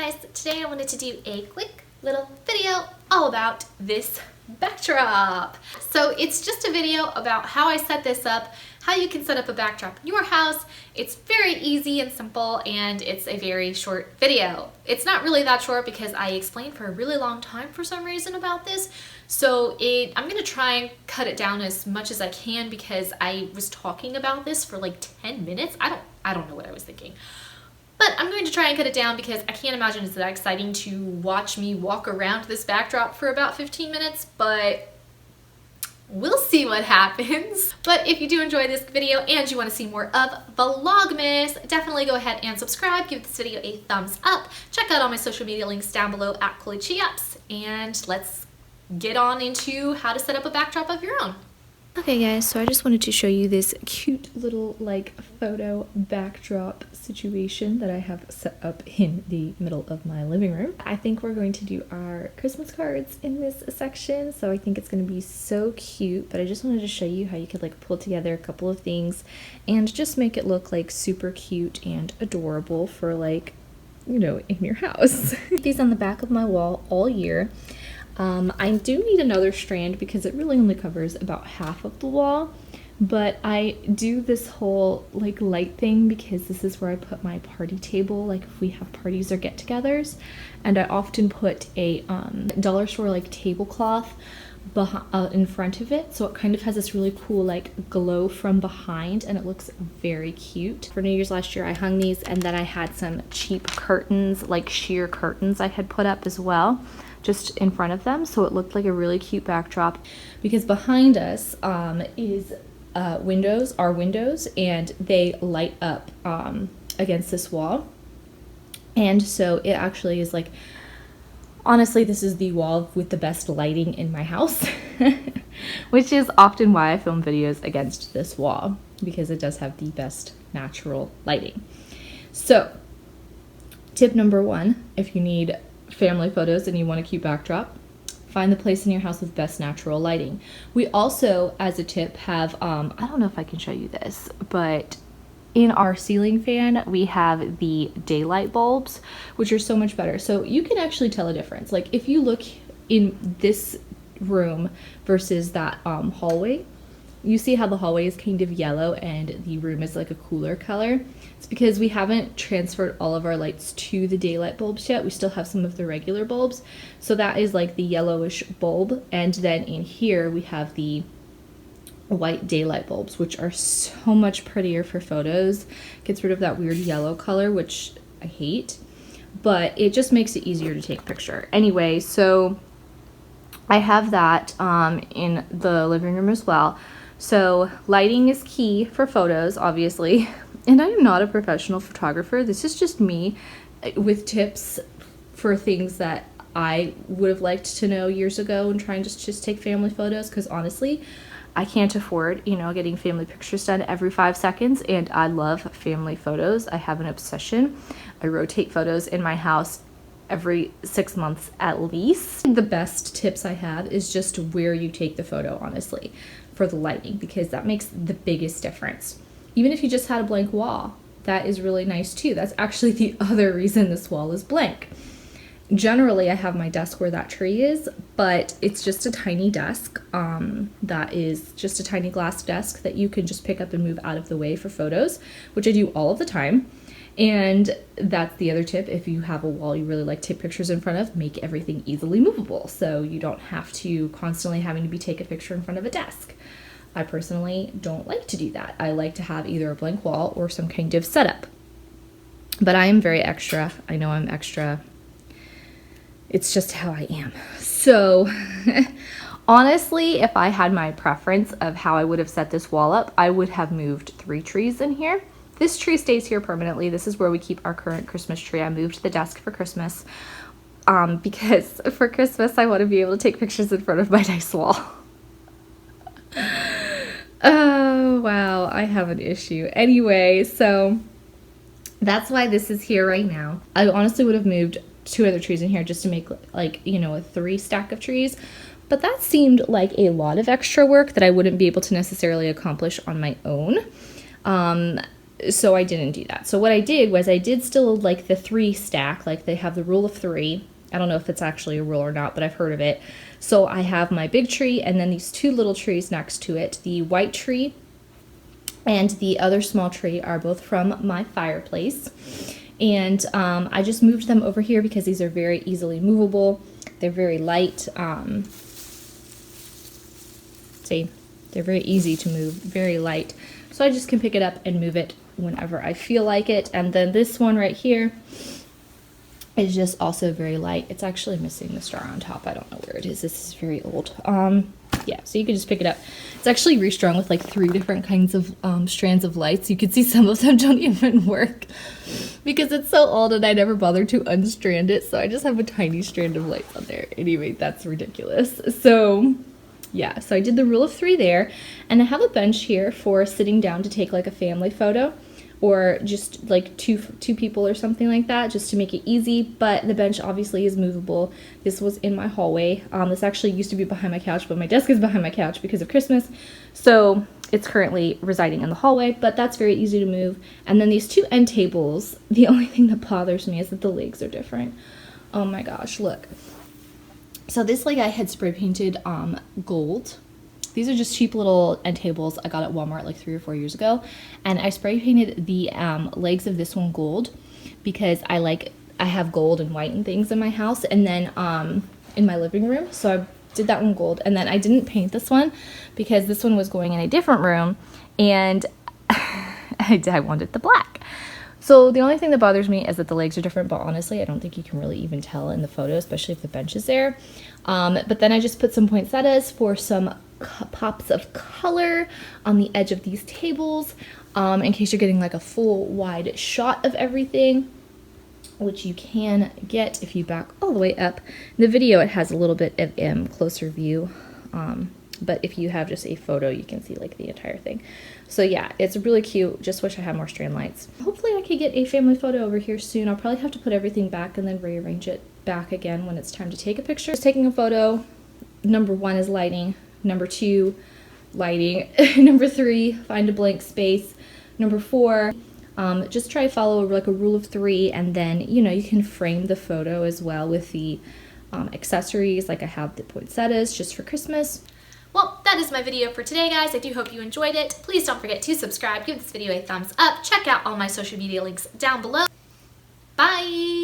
guys, today I wanted to do a quick little video all about this backdrop. So it's just a video about how I set this up, how you can set up a backdrop in your house. It's very easy and simple, and it's a very short video. It's not really that short because I explained for a really long time for some reason about this. So I'm gonna try and cut it down as much as I can because I was talking about this for like 10 minutes. I don't know what I was thinking. But I'm going to try and cut it down because I can't imagine it's that exciting to watch me walk around this backdrop for about 15 minutes, but we'll see what happens. But if you do enjoy this video and you want to see more of Vlogmas, definitely go ahead and subscribe, give this video a thumbs up, check out all my social media links down below at Colie Cheops, and let's get on into how to set up a backdrop of your own. Okay guys, so I just wanted to show you this cute little like photo backdrop situation that I have set up in the middle of my living room. I think we're going to do our Christmas cards in this section, so I think it's going to be so cute, but I just wanted to show you how you could like pull together a couple of things and just make it look like super cute and adorable for like, you know, in your house. These on the back of my wall all year. I do need another strand because it really only covers about half of the wall, but I do this whole like light thing because this is where I put my party table, like if we have parties or get-togethers, and I often put a dollar store like tablecloth in front of it, so it kind of has this really cool like glow from behind and it looks very cute. For New Year's last year I hung these, and then I had some cheap curtains, like sheer curtains I had put up as well, just in front of them, so it looked like a really cute backdrop. Because behind us is our windows, and they light up against this wall, and so it actually is like, honestly, this is the wall with the best lighting in my house, which is often why I film videos against this wall, because it does have the best natural lighting. So tip number one, if you need family photos and you want a cute backdrop, find the place in your house with best natural lighting. We also, as a tip, have I don't know if I can show you this, but in our ceiling fan we have the daylight bulbs, which are so much better. So you can actually tell a difference. Like if you look in this room versus that hallway, you see how the hallway is kind of yellow and the room is like a cooler color. It's because we haven't transferred all of our lights to the daylight bulbs yet. We still have some of the regular bulbs. So that is like the yellowish bulb. And then in here we have the white daylight bulbs, which are so much prettier for photos. Gets rid of that weird yellow color, which I hate, but it just makes it easier to take a picture. Anyway, so I have that in the living room as well. So lighting is key for photos, obviously, and I am not a professional photographer. This is just me with tips for things that I would have liked to know years ago and trying to just take family photos, because honestly, I can't afford, you know, getting family pictures done every 5 seconds, and I love family photos. I have an obsession. I rotate photos in my house every 6 months at least. The best tips I have is just where you take the photo, honestly, for the lighting, because that makes the biggest difference. Even if you just had a blank wall, that is really nice too. That's actually the other reason this wall is blank. Generally, I have my desk where that tree is, but it's just a tiny desk. That is just a tiny glass desk that you can just pick up and move out of the way for photos, which I do all of the time. And that's the other tip. If you have a wall you really like to take pictures in front of, make everything easily movable so you don't have to constantly having to take a picture in front of a desk. I personally don't like to do that. I like to have either a blank wall or some kind of setup. But I am very extra. I know I'm extra. It's just how I am. So honestly, if I had my preference of how I would have set this wall up, I would have moved 3 trees in here. This tree stays here permanently. This is where we keep our current Christmas tree. I moved the desk for Christmas because for Christmas I want to be able to take pictures in front of my nice wall. Oh wow, I have an issue. Anyway, so that's why this is here right now. I honestly would have moved 2 other trees in here just to make like, you know, a 3 stack of trees, but that seemed like a lot of extra work that I wouldn't be able to necessarily accomplish on my own. so I didn't do that. So what I did was I did still like the 3 stack, like they have the rule of 3. I don't know if it's actually a rule or not, but I've heard of it. So I have my big tree and then these 2 little trees next to it. The white tree and the other small tree are both from my fireplace. And I just moved them over here because these are very easily movable. They're very light. See, they're very easy to move, very light. So I just can pick it up and move it whenever I feel like it. And then this one right here is just also very light. It's actually missing the star on top. I don't know where it is. This is very old. Yeah, so you can just pick it up. It's actually restrung with like 3 different kinds of strands of lights. You can see some of them don't even work because it's so old and I never bothered to unstrand it. So I just have a tiny strand of lights on there. Anyway, that's ridiculous. So yeah, so I did the rule of 3 there, and I have a bench here for sitting down to take like a family photo or just like two people or something like that, just to make it easy. But the bench obviously is movable. This was in my hallway. This actually used to be behind my couch, but my desk is behind my couch because of Christmas. So it's currently residing in the hallway, but that's very easy to move. And then these 2 end tables, the only thing that bothers me is that the legs are different. Oh my gosh, look. So this like I had spray painted gold. These are just cheap little end tables I got at Walmart like 3 or 4 years ago. And I spray painted the legs of this one gold because I have gold and white and things in my house, and then in my living room. So I did that one gold, and then I didn't paint this one because this one was going in a different room, and I wanted the black. So the only thing that bothers me is that the legs are different, but honestly, I don't think you can really even tell in the photo, especially if the bench is there. But then I just put some poinsettias for some pops of color on the edge of these tables, in case you're getting like a full wide shot of everything, which you can get if you back all the way up. In the video, it has a little bit of closer view, but if you have just a photo, you can see like the entire thing. So yeah, it's really cute. Just wish I had more strand lights. Hopefully I could get a family photo over here soon. I'll probably have to put everything back and then rearrange it back again when it's time to take a picture. Just taking a photo. Number 1 is lighting. Number 2, lighting. Number 3, find a blank space. Number 4, just try to follow like a rule of 3, and then you can frame the photo as well with the accessories. Like I have the poinsettias just for Christmas. Well, that is my video for today, guys. I do hope you enjoyed it. Please don't forget to subscribe, give this video a thumbs up, check out all my social media links down below. Bye!